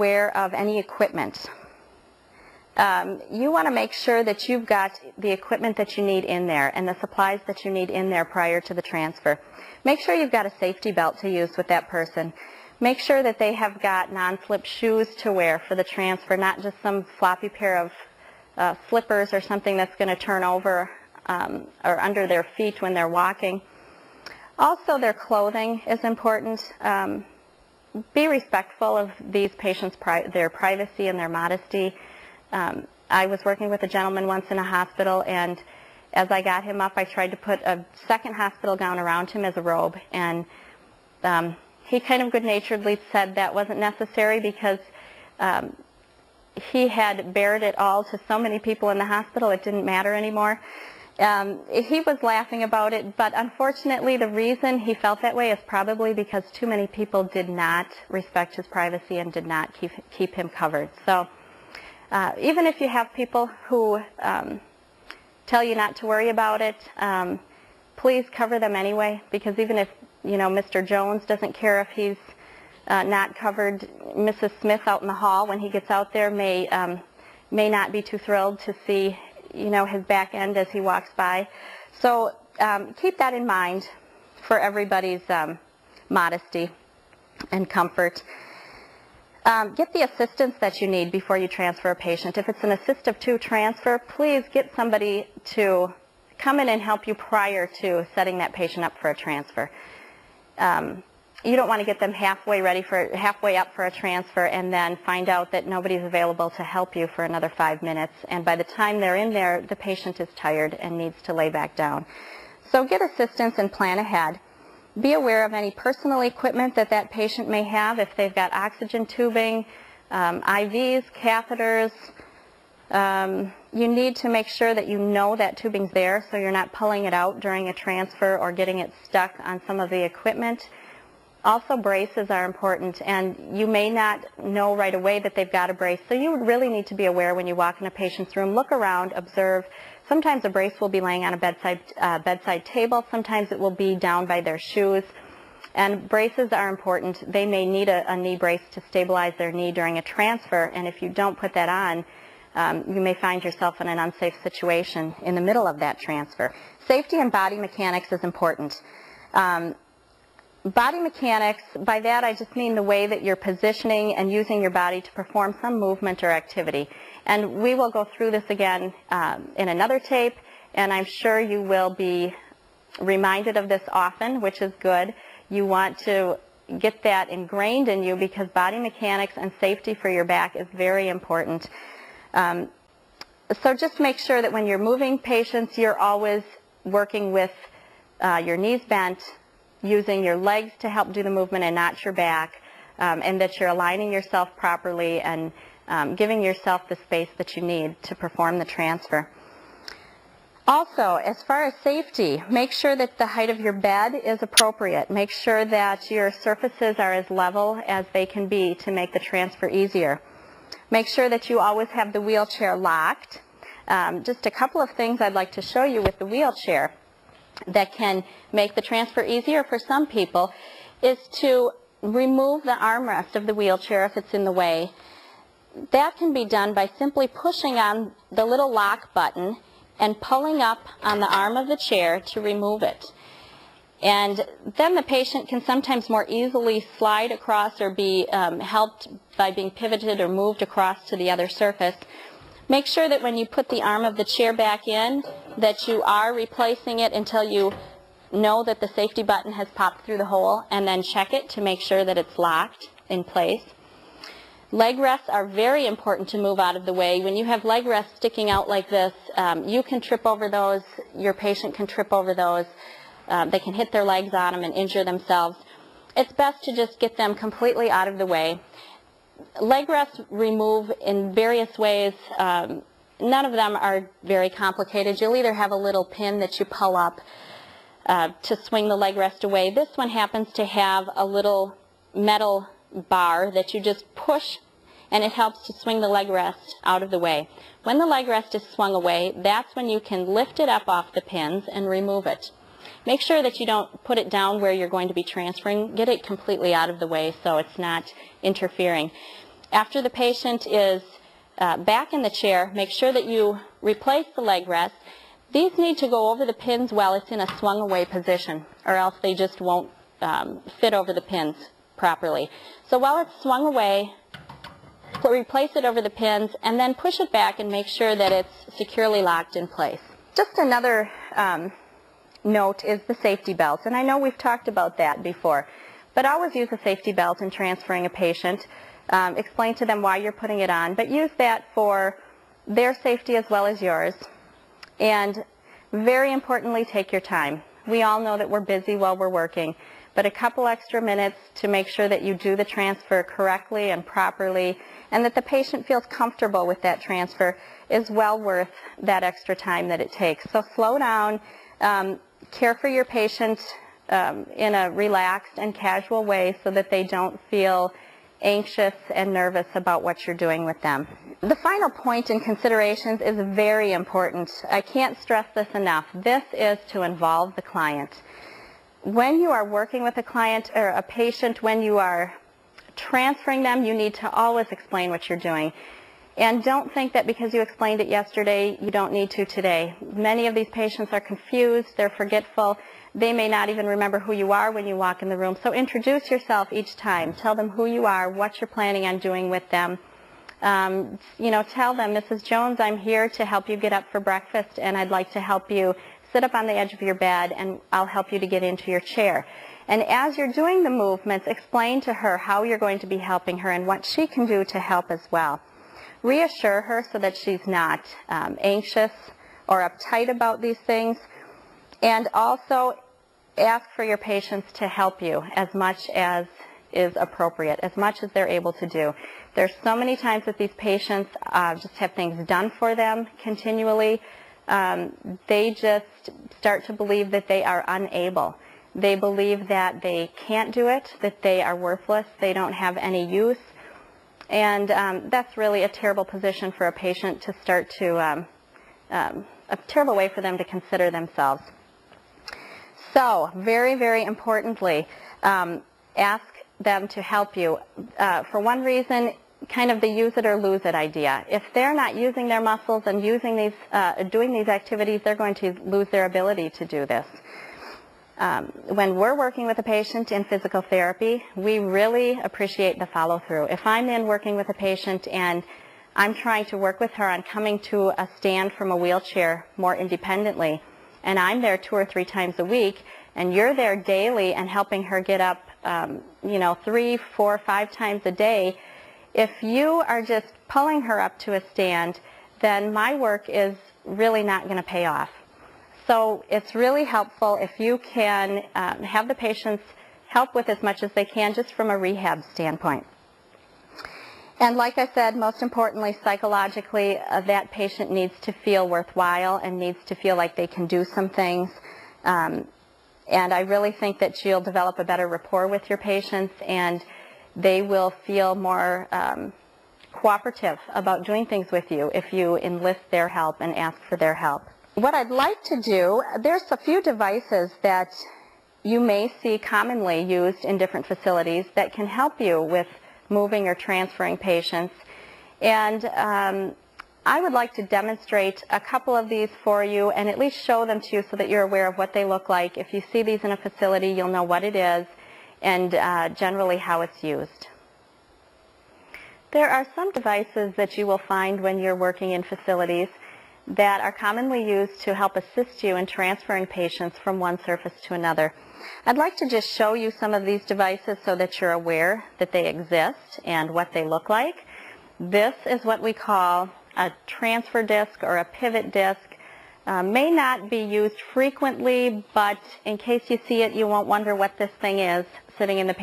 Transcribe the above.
aware of any equipment. You want to make sure that you've got the equipment that you need in there and the supplies that you need in there prior to the transfer. Make sure you've got a safety belt to use with that person. Make sure that they have got non-slip shoes to wear for the transfer, not just some floppy pair of slippers or something that's going to turn over or under their feet when they're walking. Also, their clothing is important. Be respectful of these patients' their privacy and their modesty. I was working with a gentleman once in a hospital, and as I got him up, I tried to put a second hospital gown around him as a robe, and he kind of good-naturedly said that wasn't necessary because he had bared it all to so many people in the hospital it didn't matter anymore. He was laughing about it, but unfortunately the reason he felt that way is probably because too many people did not respect his privacy and did not keep him covered. So even if you have people who tell you not to worry about it, please cover them anyway, because even if, you know, Mr. Jones doesn't care if he's not covered, Mrs. Smith out in the hall when he gets out there may not be too thrilled to see, you know, his back end as he walks by. So keep that in mind for everybody's modesty and comfort. Get the assistance that you need before you transfer a patient. If it's an assistive to transfer, please get somebody to come in and help you prior to setting that patient up for a transfer. You don't want to get them halfway up for a transfer and then find out that nobody's available to help you for another 5 minutes, and by the time they're in there, the patient is tired and needs to lay back down. So get assistance and plan ahead. Be aware of any personal equipment that that patient may have. If they've got oxygen tubing, IVs, catheters, you need to make sure that you know that tubing's there so you're not pulling it out during a transfer or getting it stuck on some of the equipment. Also, braces are important, and you may not know right away that they've got a brace, so you really need to be aware when you walk in a patient's room. Look around, observe. Sometimes a brace will be laying on a bedside table. Sometimes it will be down by their shoes. And braces are important. They may need a knee brace to stabilize their knee during a transfer, and if you don't put that on, you may find yourself in an unsafe situation in the middle of that transfer. Safety and body mechanics is important. Body mechanics, by that I just mean the way that you're positioning and using your body to perform some movement or activity. And we will go through this again in another tape, and I'm sure you will be reminded of this often, which is good. You want to get that ingrained in you because body mechanics and safety for your back is very important. So just make sure that when you're moving patients, you're always working with your knees bent, using your legs to help do the movement and not your back, and that you're aligning yourself properly and giving yourself the space that you need to perform the transfer. Also, as far as safety, make sure that the height of your bed is appropriate. Make sure that your surfaces are as level as they can be to make the transfer easier. Make sure that you always have the wheelchair locked. Just a couple of things I'd like to show you with the wheelchair that can make the transfer easier for some people is to remove the armrest of the wheelchair if it's in the way. That can be done by simply pushing on the little lock button and pulling up on the arm of the chair to remove it. And then the patient can sometimes more easily slide across or be helped by being pivoted or moved across to the other surface. Make sure that when you put the arm of the chair back in, that you are replacing it until you know that the safety button has popped through the hole, and then check it to make sure that it's locked in place. Leg rests are very important to move out of the way. When you have leg rests sticking out like this, you can trip over those, your patient can trip over those, they can hit their legs on them and injure themselves. It's best to just get them completely out of the way. Leg rests remove in various ways. None of them are very complicated. You'll either have a little pin that you pull up to swing the leg rest away. This one happens to have a little metal bar that you just push, and it helps to swing the leg rest out of the way. When the leg rest is swung away, that's when you can lift it up off the pins and remove it. Make sure that you don't put it down where you're going to be transferring. Get it completely out of the way so it's not interfering. After the patient is back in the chair, make sure that you replace the leg rest. These need to go over the pins while it's in a swung away position, or else they just won't fit over the pins properly. So while it's swung away, replace it over the pins and then push it back and make sure that it's securely locked in place. Just another note is the safety belt, and I know we've talked about that before, but always use a safety belt in transferring a patient. Explain to them why you're putting it on, but use that for their safety as well as yours. And very importantly, take your time. We all know that we're busy while we're working, but a couple extra minutes to make sure that you do the transfer correctly and properly, and that the patient feels comfortable with that transfer is well worth that extra time that it takes. So slow down, care for your patient in a relaxed and casual way so that they don't feel anxious and nervous about what you're doing with them. The final point in considerations is very important. I can't stress this enough. This is to involve the client. When you are working with a client or a patient, when you are transferring them, you need to always explain what you're doing. And don't think that because you explained it yesterday, you don't need to today. Many of these patients are confused, they're forgetful. They may not even remember who you are when you walk in the room. So introduce yourself each time. Tell them who you are, what you're planning on doing with them. Tell them, Mrs. Jones, I'm here to help you get up for breakfast, and I'd like to help you sit up on the edge of your bed, and I'll help you to get into your chair. And as you're doing the movements, explain to her how you're going to be helping her and what she can do to help as well. Reassure her so that she's not anxious or uptight about these things. And also ask for your patients to help you as much as is appropriate, as much as they're able to do. There's so many times that these patients just have things done for them continually. They just start to believe that they are unable. They believe that they can't do it, that they are worthless, they don't have any use. And that's really a terrible position for a patient to start to, a terrible way for them to consider themselves. So, very, very importantly, ask them to help you. For one reason, kind of the use it or lose it idea. If they're not using their muscles and using these, doing these activities, they're going to lose their ability to do this. When we're working with a patient in physical therapy, we really appreciate the follow-through. If I'm in working with a patient and I'm trying to work with her on coming to a stand from a wheelchair more independently, and I'm there 2 or 3 times a week, and you're there daily and helping her get up, 3, 4, 5 times a day, if you are just pulling her up to a stand, then my work is really not going to pay off. So it's really helpful if you can have the patients help with as much as they can just from a rehab standpoint. And like I said, most importantly, psychologically, that patient needs to feel worthwhile and needs to feel like they can do some things. And I really think that you'll develop a better rapport with your patients, and they will feel more cooperative about doing things with you if you enlist their help and ask for their help. What I'd like to do, there's a few devices that you may see commonly used in different facilities that can help you with moving or transferring patients. And I would like to demonstrate a couple of these for you and at least show them to you so that you're aware of what they look like. If you see these in a facility, you'll know what it is and generally how it's used. There are some devices that you will find when you're working in facilities that are commonly used to help assist you in transferring patients from one surface to another. I'd like to just show you some of these devices so that you're aware that they exist and what they look like. This is what we call a transfer disc or a pivot disc. May not be used frequently, but in case you see it, you won't wonder what this thing is sitting in the patient.